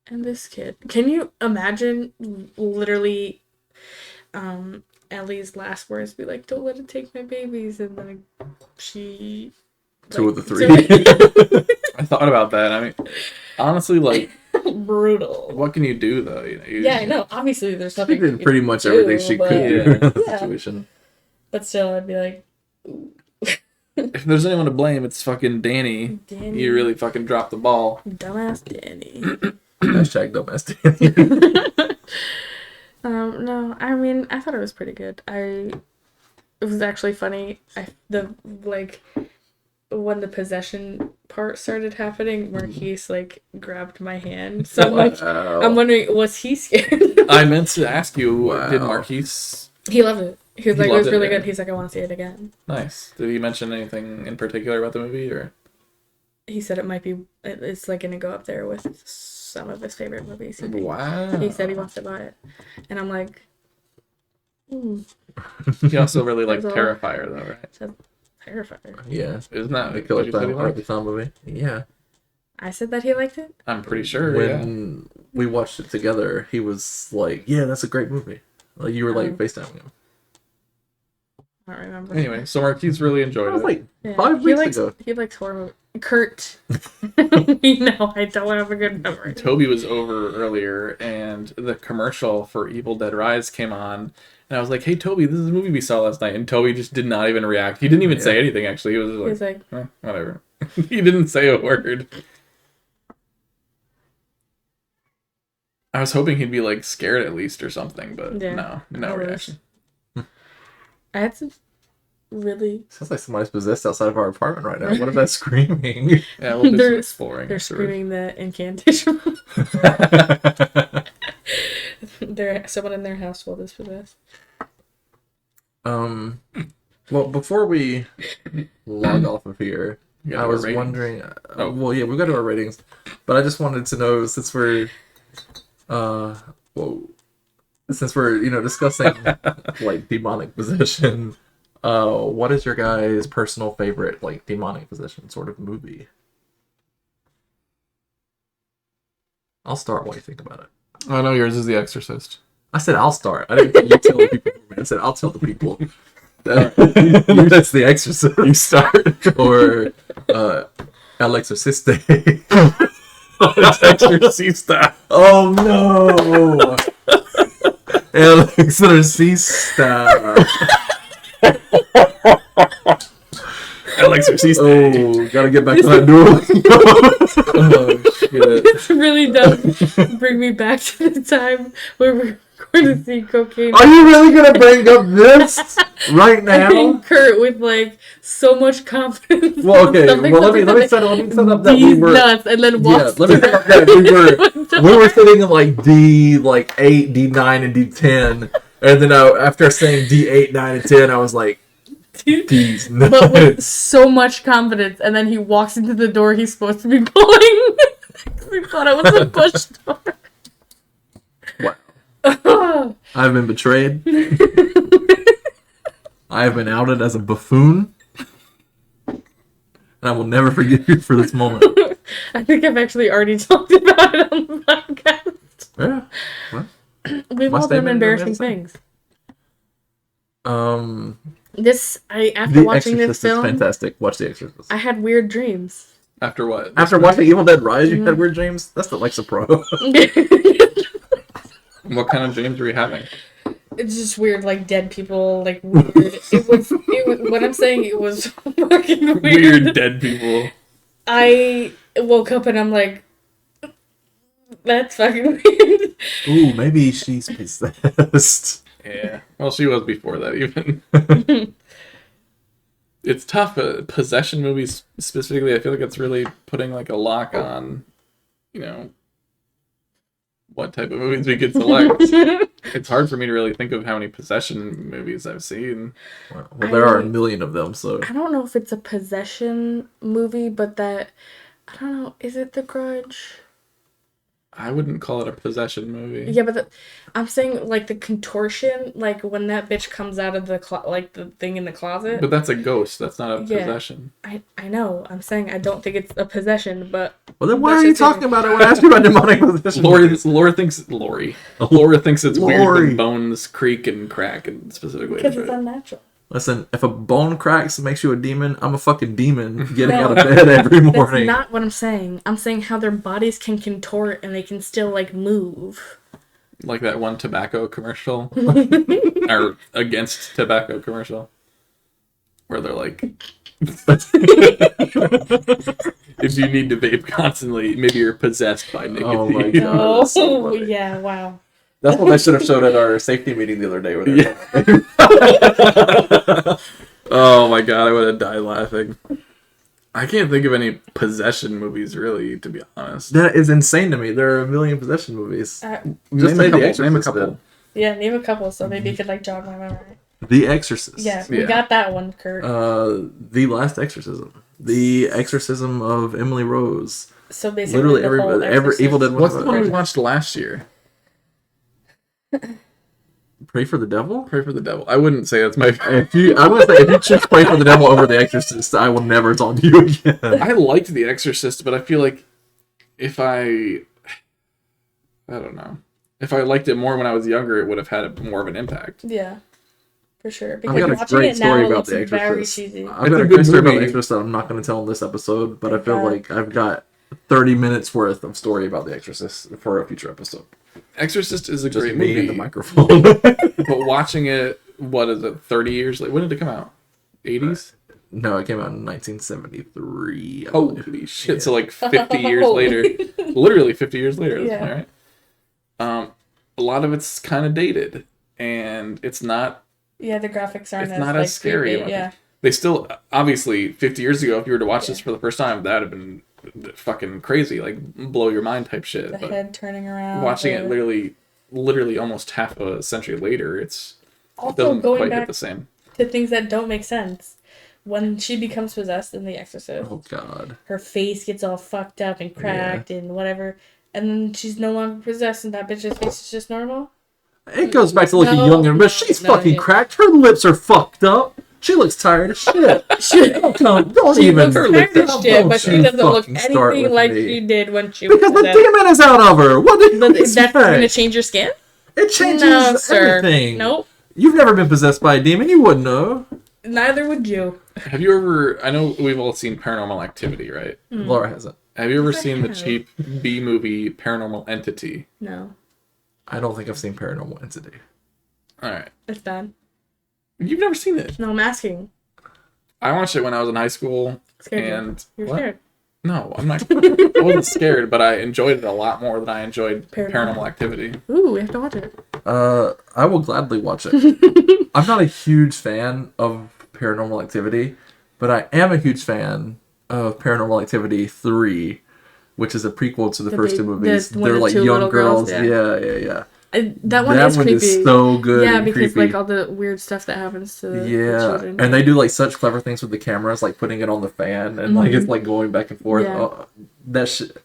And this kid. Can you imagine literally Ellie's last words be like, don't let it take my babies, and then she Two of the three. I thought about that. I mean, honestly, like, brutal. what can you do though? Yeah, I know. Obviously, there's She nothing. did you pretty can much do, everything she but- could do in the Yeah. situation. But still, I'd be like, If there's anyone to blame, it's fucking Danny. Danny, You really fucking dropped the ball. dumbass Danny. Hashtag domestic. No, I mean, I thought it was pretty good. It was actually funny. When the possession part started happening, Marquise like grabbed my hand. So I'm like, I'm wondering, was he scared? I meant to ask you, Wow. did Marquise... He loved it. He was He like, it loved was it, really yeah. good. He's like, I want to see it again. Nice. Did he mention anything in particular about the movie, or... He said it's like gonna go up there with some of his favorite movies. Wow. He said he wants to buy it, and I'm like, He also really liked That's all. Terrifier, though, right? Terrifier. Yeah. Isn't that The what Killer you said he Clown, liked? the clown movie. Yeah. I said that he liked it. I'm pretty sure, yeah. When we watched it together, he was like, "Yeah, that's a great movie." Like, you were like Oh. FaceTiming him. I don't remember. Anyway, so Marquise really That enjoyed was it. like Yeah. 5 he weeks likes, ago. He likes horror movies. Kurt. No, I don't have a good memory. Toby was over earlier, and the commercial for Evil Dead Rise came on, and I was like, "Hey, Toby, this is a movie we saw last night." And Toby just did not even react. He didn't even say anything. Actually, he was He's like, like, whatever. He didn't say a word. I was hoping he'd be like scared at least or something, but Yeah, no I was. reaction. I had some really. Sounds like somebody's possessed outside of our apartment right now. What is that screaming? Yeah, we'll do some They're- exploring. They're afterwards. screaming the incantation. Someone in their household is possessed. Well, before we log off of here, You gotta I do our was ratings. wondering. Oh. Well, yeah, we got to our ratings, but I just wanted to know, since we're, well, since we're discussing like demonic possession, what is your guys' personal favorite like demonic possession sort of movie? I'll start while you think about it. I know yours is The Exorcist. I said I'll start. I didn't think you tell the people. I said I'll tell the people. That's The Exorcist. You start. Or El Exorciste. Exorcista. Oh no! El Exorcista. El Exorcista. Oh, gotta get back to that duel. Oh shit. This really does bring me back to the time where we're going to see Cocaine. Are you really gonna bring up this right now? And Kurt with like so much confidence. Well, okay. Something- Well, let me something set up that These we were. nuts, and then Yeah, walks let me to set up the- that we were sitting in like D like 8, D9, and D10, and then after saying D8, 9, and 10, I was like, these but with nuts. so much confidence, and then he walks into the door he's supposed to be pulling. We thought it was a push door. Wow. I've been betrayed. I have been outed as a buffoon. And I will never forgive you for this moment. I think I've actually already talked about it on the podcast. Yeah. Well, We've My all done statement embarrassing remains the same. things. After The watching this Exorcist is film, fantastic. Watch The Exorcist. I had weird dreams. After what? After watching Evil Dead Rise, you had weird dreams? That's the Lexa Pro. What kind of dreams were you having? It's just weird, like dead people, like weird. It was what I'm saying, it was fucking weird. Weird dead people. I woke up and I'm like, that's fucking weird. Ooh, maybe she's possessed. Yeah. Well, she was before that even. It's tough. Possession movies specifically, I feel like it's really putting like a lock on, what type of movies we could select. It's hard for me to really think of how many possession movies I've seen. Well, there are a million of them, so. I don't know if it's a possession movie, but I don't know, is it The Grudge? I wouldn't call it a possession movie. Yeah, but I'm saying like the contortion, like when that bitch comes out of the the thing in the closet. But that's a ghost. That's not a Yeah. possession. I know. I'm saying I don't think it's a possession, but Well, then why That's are you just talking about it when I asked you about demonic possession? Laura thinks it's weird Lori. when bones creak and crack in specific ways. because it's Right? unnatural. Listen, if a bone cracks and makes you a demon, I'm a fucking demon getting No. out of bed every That's morning. not what I'm saying. I'm saying how their bodies can contort and they can still like move. Like that one tobacco commercial, or against tobacco commercial, where they're like, if you need to vape constantly, maybe you're possessed by nicotine. Oh my God. that's so Oh funny. yeah, wow. That's what I should have showed at our safety meeting the other day. Where Yeah. Oh my god, I would have died laughing. I can't think of any possession movies, really, to be honest. That is insane to me. There are a million possession movies. Uh, Just Name say a The couple. Name a Exorcist couple. then. yeah, name a couple so maybe you could like jog my memory. The Exorcist. Yeah, we Yeah. got that one, Kurt. The Last Exorcism. The Exorcism of Emily Rose. So basically, Literally the whole every Evil Dead Exorcist- What's the one we franchise. watched last year? Pray for the Devil? Pray for the Devil. I wouldn't say that's my favorite. I'm gonna say if you choose Pray for the Devil over The Exorcist, I will never talk to you again. I liked The Exorcist, but I feel like if I don't know. If I liked it more when I was younger, it would have had more of an impact. Yeah, for sure. I've Because got a watching great it now, story it about looks The very Exorcist. cheesy. I've It's got a a good great story about The movie. Exorcist that I'm not going to tell in this episode, but I feel Okay. like I've got 30 minutes worth of story about The Exorcist for a future episode. Exorcist is a Just great me movie, and the microphone. but watching it, what is it, 30 years later? When did it come out? 80s? No, it came out in 1973. I believe. Holy shit! So like 50 years later, literally 50 years later. That's Yeah. right. A lot of it's kind of dated, and it's not. Yeah, the graphics aren't It's not as scary. creepy, yeah. They still, obviously, 50 years ago, if you were to watch this for the first time, that would have been fucking crazy, like blow your mind type shit. The But head turning around. watching it the- literally almost half a century later, it Also, doesn't going quite hit back the same. to things that don't make sense. When she becomes possessed in The Exorcist, Oh, God. her face gets all fucked up and cracked and whatever, and then she's no longer possessed and that bitch's face is just normal. It goes back to looking No, younger, but no, she's no, fucking yeah. cracked. Her lips are fucked up. She looks tired as shit. Don't She even. looks her tired lips as are shit, don't but she you doesn't look fucking start anything with like me. she did when she was Because the possessed. demon is out of her. What did you That's gonna expect? change your skin? It changes No, sir. everything. Nope. You've never been possessed by a demon. You wouldn't know. Neither would you. Have you ever? I know we've all seen Paranormal Activity, right? Laura hasn't. Have you ever Yes, I seen the have. cheap B movie Paranormal Entity? No. I don't think I've seen Paranormal Entity. All right, It's bad. you've never seen it. No, I'm asking. I watched it when I was in high school, Scared you. and You're what? scared. No, I'm not. I wasn't scared, but I enjoyed it a lot more than I enjoyed Paranormal Activity. Ooh, we have to watch it. I will gladly watch it. I'm not a huge fan of Paranormal Activity, but I am a huge fan of Paranormal Activity 3, which is a prequel to the first two movies. the one They're of like two young little girls. girls, Yeah. That one That is one creepy. is so good. Yeah, and because creepy. like all the weird stuff that happens to the Yeah, children. and they do like such clever things with the cameras, like putting it on the fan and like it's like going back and forth. Yeah. Oh,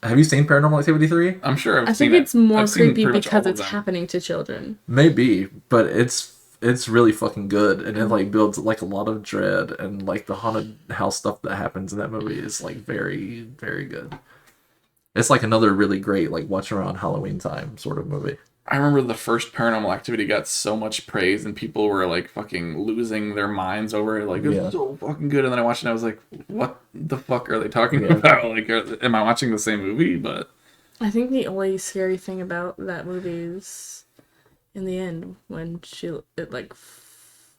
have you seen Paranormal Activity 3? I'm sure I've I seen think it's more I've seen creepy pretty much because all of it's them. happening to children. Maybe, but it's really fucking good, and it like builds like a lot of dread, and like the haunted house stuff that happens in that movie is like very very good. It's like another really great like watch around Halloween time sort of movie. I remember the first Paranormal Activity got so much praise, and people were like fucking losing their minds over it. Like, it's Yeah. so fucking good. And then I watched it, and I was like, what the fuck are they talking Yeah. about? Like, am I watching the same movie? But I think the only scary thing about that movie is in the end when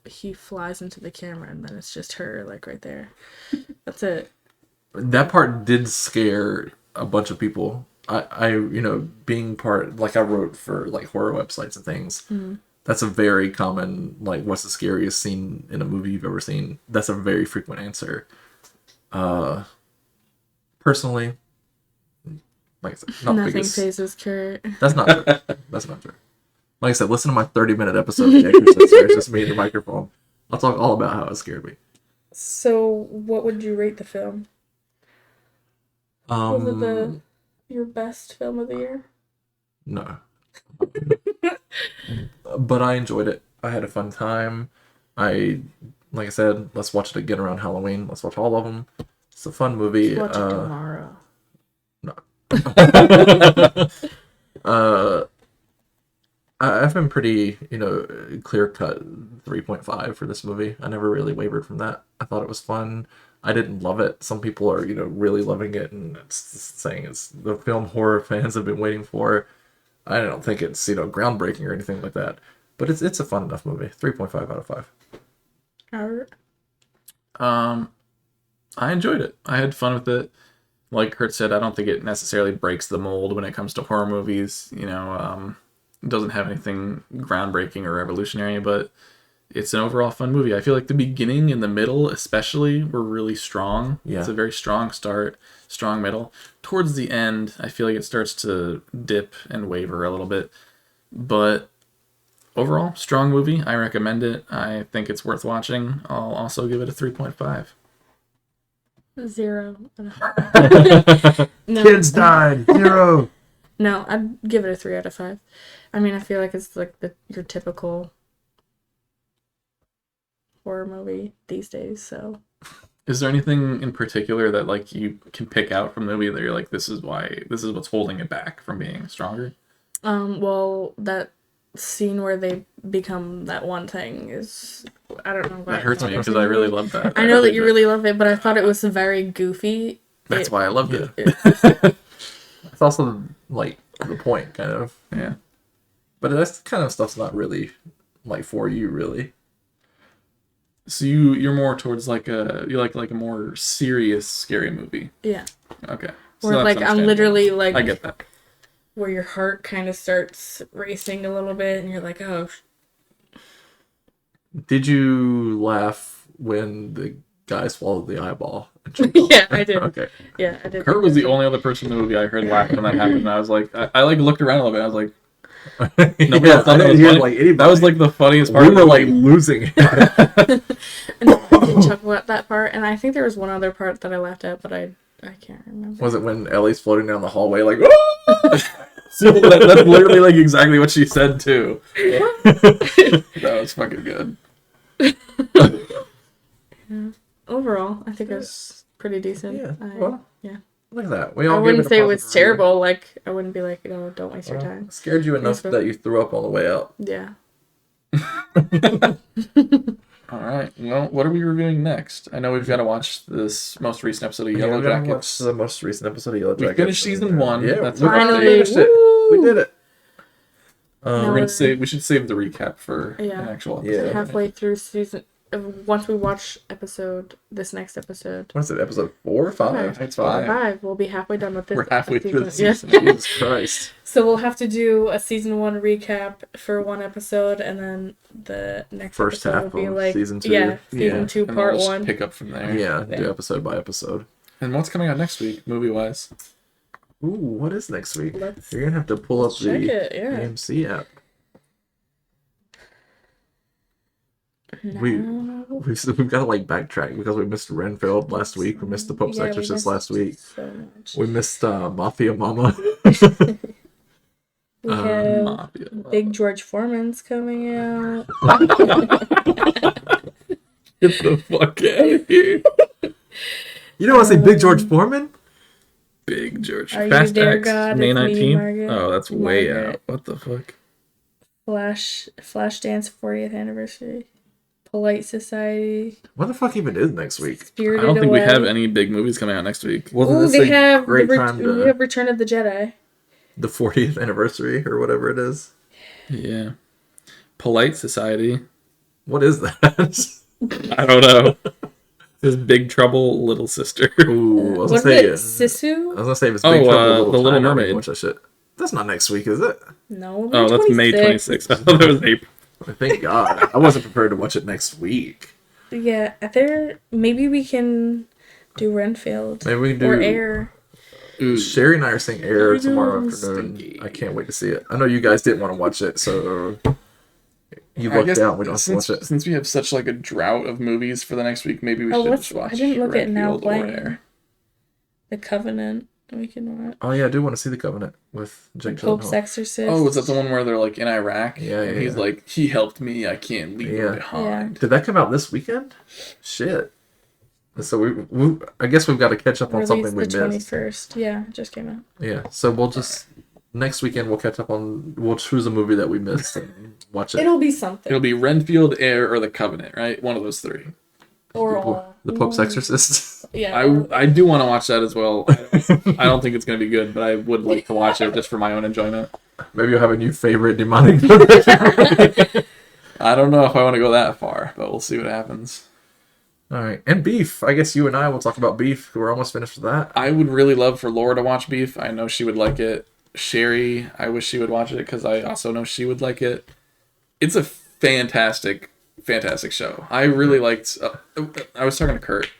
he flies into the camera and then it's just her like right there. That's it. That part did scare a bunch of people. I being part, like I wrote for like horror websites and things. That's a very common, like, what's the scariest scene in a movie you've ever seen? That's a very frequent answer. Personally, like I said, not Nothing biggest. phases Kurt. That's not true. That's not true. Like I said, listen to my 30-minute episode of The Exorcist where it's just me and the microphone. I'll talk all about how it scared me. So, what would you rate the film? Was it your best film of the year? No. But I enjoyed it. I had a fun time. Like I said, let's watch it again around Halloween. Let's watch all of them. It's a fun movie. Watch it tomorrow. I've been pretty, clear cut 3.5 for this movie. I never really wavered from that. I thought it was fun. I didn't love it. Some people are, really loving it, and it's saying it's the film horror fans have been waiting for. I don't think it's, groundbreaking or anything like that. But it's a fun enough movie. 3.5 out of 5. Albert? I enjoyed it. I had fun with it. Like Kurt said, I don't think it necessarily breaks the mold when it comes to horror movies. It doesn't have anything groundbreaking or revolutionary, but it's an overall fun movie. I feel like the beginning and the middle especially were really strong. Yeah. It's a very strong start, strong middle. Towards the end, I feel like it starts to dip and waver a little bit. But overall, strong movie. I recommend it. I think it's worth watching. I'll also give it a 3.5. 0. No. Kids died. 0. No, I'd give it a 3 out of 5. I mean, I feel like it's like your typical horror movie these days, so. Is there anything in particular that like you can pick out from the movie that you're like, this is what's holding it back from being stronger? Well, that scene where they become that one thing is, I don't know. That hurts me because I really love that. I know that you really love it, but I thought it was very goofy. That's why I loved it. It's also, like, the point, kind of. Yeah. But that kind of stuff's not really, like, for you, really. So you're more towards like a more serious scary movie. Yeah. Okay. Where that's like I'm understandable. literally like I get that. where your heart kind of starts racing a little bit and you're like, oh. Did you laugh when the guy swallowed the eyeball? And choked on it? Yeah, I did. Okay. Yeah, I did. Kurt was the only other person in the movie I heard laugh when that happened. And I was like, I like looked around a little bit. I was like, nobody Yeah, else thought I that didn't was hear, funny. like, anybody. That was like the funniest part. We of the were, like, movie. losing it. And I did chuckle at that part, and I think there was one other part that I laughed at, but I can't remember. Was it when Ellie's floating down the hallway, like, oh! That's literally like exactly what she said too. That was fucking good. Overall, I think it was pretty decent. Yeah, I, well, yeah. Look at that. We I all wouldn't gave say it it a was positive review. terrible. Like, I wouldn't be like, don't waste your Well, time. scared you enough Yes, that you threw up on the way out. Yeah. All right. Well, what are we reviewing next? I know we've got to watch this most recent episode of Yellow we're gonna Jackets. watch the most recent episode of Yellow We Jackets. finished season 1. Yeah, That's we finally finished it. We did it. We're gonna save. We should save the recap for Yeah. an actual Yeah. episode. Halfway through season, once we watch this next episode, What is it? Episode 4 or 5? It's 5. 5, we'll be halfway done with this. We're halfway through the Yeah. season. Jesus Christ. So we'll have to do a season 1 recap for one episode, and then the next First episode half will be of like season 2. Yeah, season Yeah. 2 And part we'll just 1. pick up from there. Yeah, Yeah. do episode by episode. And what's coming out next week, movie wise? Ooh, what is next week? Let's You're gonna have to pull up check the it. Yeah. AMC app. We- No. We've got to like backtrack because we missed Renfield last week. We missed the Pope's Yeah, we Exorcist missed last week. So much. We missed Mafia Mama. We have Mafia. Big George Foreman's coming out. Get the fuck out of here. You don't want to say Big George Foreman? Big George. Are You Fast There, X, God? May It's me, 19th. Margaret. Oh, that's way Margaret. out. What the fuck? Flashdance 40th anniversary. Polite Society. What the fuck even is next week? I Spirited don't think we Away. have any big movies coming out next week. Wasn't Ooh, this they a have great the time we to have Return of the Jedi. the 40th anniversary or whatever it is? Yeah. Polite Society. What is that? I don't know. This Big Trouble Little Sister. Ooh, I was Was gonna it say. Sisu? I was gonna say if it's Oh, Big Trouble, The Little China, Mermaid. Watch that shit. That's not next week, is it? No. Oh, that's May 26th. I thought that was April. Thank God. I wasn't prepared to watch it next week. Yeah, maybe we can do Renfield Maybe we can do. or Air. Ooh. Sherry and I are seeing Air tomorrow Ooh, afternoon. stinky. I can't wait to see it. I know you guys didn't want to watch it, so you I lucked guess out. We don't have to since, watch it. since we have such like a drought of movies for the next week, maybe we Oh, should let's. just watch I didn't look at Now Renfield or Playing. Air. The Covenant. We can watch. Oh yeah, I do want to see The Covenant with Jake Pope's Gyllenhaal. Exorcist. Oh, is that the one where they're like in Iraq? Yeah, and yeah, he's yeah. like, he helped me, I can't leave Yeah. him behind. Did that come out this weekend? Shit. So we I guess we've got to catch up on Released something we the missed. 21st. Yeah, it just came out. Yeah. So we'll just next weekend we'll catch up on. We'll choose a movie that we missed and watch it. It'll be something. It'll be Renfield, Air, or The Covenant, right? One of those three. Or all. The Pope's Exorcist. Yeah. I do want to watch that as well. I don't think it's going to be good, but I would like to watch it just for my own enjoyment. Maybe you'll have a new favorite demonic. I don't know if I want to go that far, but we'll see what happens. All right, and Beef. I guess you and I will talk about Beef. We're almost finished with that. I would really love for Laura to watch Beef. I know she would like it. Sherry, I wish she would watch it because I also know she would like it. It's a fantastic show. I really liked. I was talking to Kurt.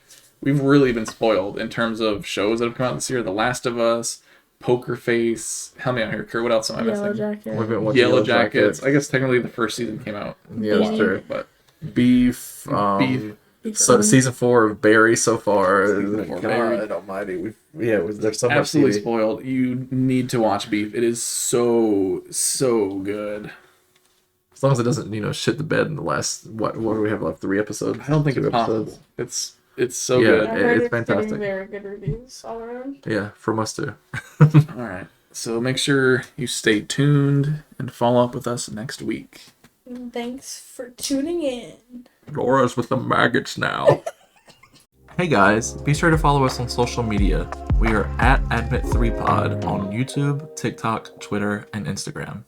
We've really been spoiled in terms of shows that have come out this year. The Last of Us, Poker Face. Help me out here, Kurt. What else am I Yellow missing? Jacket. We've been watching Yellow Jackets. I guess technically the first season came out. Yeah, that's true. But Beef. Beef. So season 4 of Barry so far. Season 4 of Barry. God Almighty. There's so Absolutely much. spoiled. You need to watch Beef. It is so good. As long as it doesn't, shit the bed in the last what do we have left? 3 episodes? I don't think 2 it's episodes. possible. It's so Yeah. good. I heard it's it's fantastic. getting very good reviews all around. Yeah, from us too. All right. So make sure you stay tuned and follow up with us next week. Thanks for tuning in. Laura's with the maggots now. Hey guys, be sure to follow us on social media. We are at Admit3Pod on YouTube, TikTok, Twitter, and Instagram.